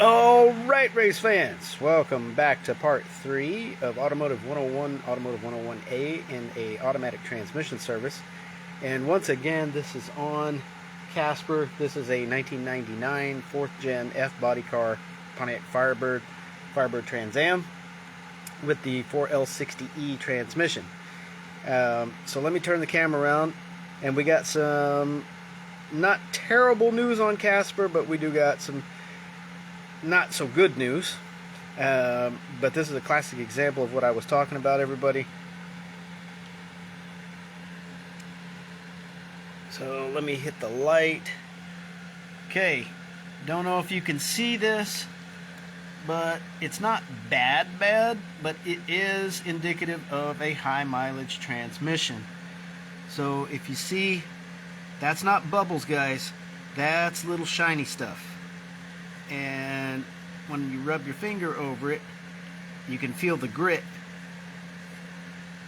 Alright, race fans, welcome back to part 3 of Automotive 101, Automotive 101A in a automatic transmission service. And once again, this is on Casper. This is a 1999 4th gen F body car Pontiac Firebird Trans Am with the 4L60E transmission. So let me turn the camera around, and we got some not terrible news on Casper, but we do got some not so good news. But this is a classic example of what I was talking about, everybody. So let me hit the light. Okay, don't know if you can see this, but it's not bad, but it is indicative of a high mileage transmission. So if you see, that's not bubbles, guys, that's little shiny stuff. And when you rub your finger over it, you can feel the grit.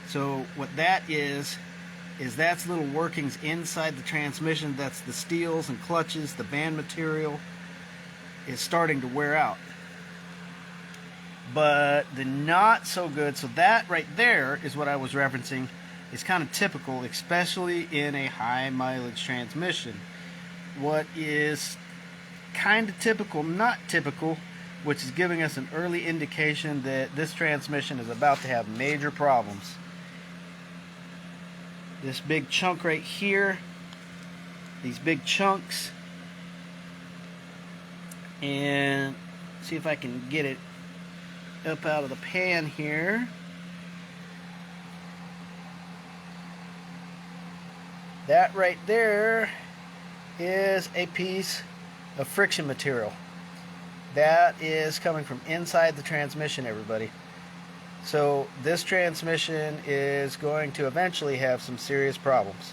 So what that is that's little workings inside the transmission. That's the steels and clutches. The band material is starting to wear out. But the not so good, so that right there is what I was referencing, is kind of typical, especially in a high mileage transmission. What is kind of typical, not typical, which is giving us an early indication that this transmission is about to have major problems. This big chunk right here, these big chunks, and see if I can get it up out of the pan here. That right there is a piece of friction material. That is coming from inside the transmission, everybody. So this transmission is going to eventually have some serious problems.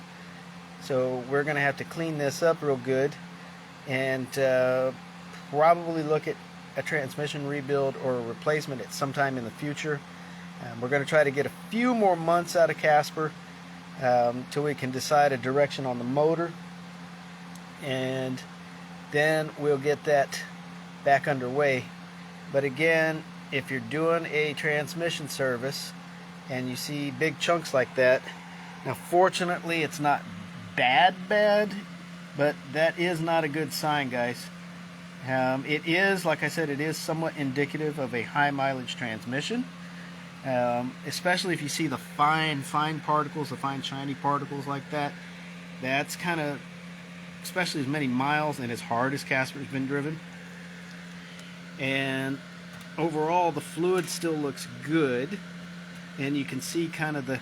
So we're going to have to clean this up real good and probably look at a transmission rebuild or a replacement at some time in the future. We're going to try to get a few more months out of Casper till we can decide a direction on the motor, and then we'll get that back underway. But again, if you're doing a transmission service and you see big chunks like that, now fortunately it's not bad, but that is not a good sign, guys. It is, like I said, it is somewhat indicative of a high mileage transmission, especially if you see the fine particles, the fine shiny particles like that. That's kind of, especially as many miles and as hard as Casper's been driven. And overall, the fluid still looks good, and you can see kind of the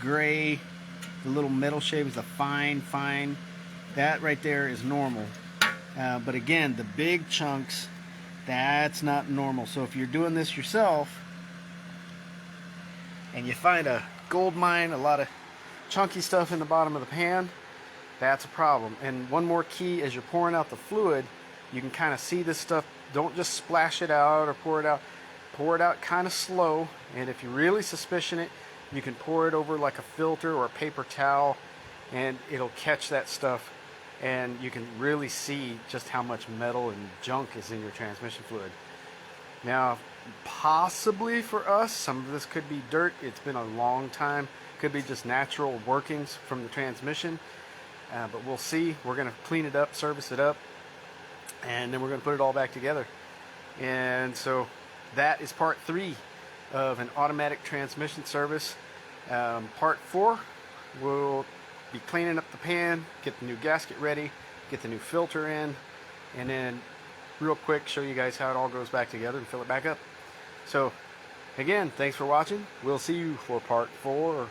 gray, the little metal shapes, the fine, that right there is normal. But again, the big chunks, that's not normal. So if you're doing this yourself and you find a gold mine, a lot of chunky stuff in the bottom of the pan, that's a problem. And one more key, as you're pouring out the fluid, you can kind of see this stuff. Don't just splash it out or pour it out. Pour it out kind of slow, and if you're really suspicion it, you can pour it over like a filter or a paper towel, and it'll catch that stuff, and you can really see just how much metal and junk is in your transmission fluid. Now, possibly for us, some of this could be dirt. It's been a long time. Could be just natural workings from the transmission. But we'll see. We're going to clean it up, service it up, and then we're going to put it all back together. And so that is part 3 of an automatic transmission service. Part 4, we'll be cleaning up the pan, get the new gasket ready, get the new filter in, and then real quick show you guys how it all goes back together and fill it back up. So again, thanks for watching. We'll see you for part 4.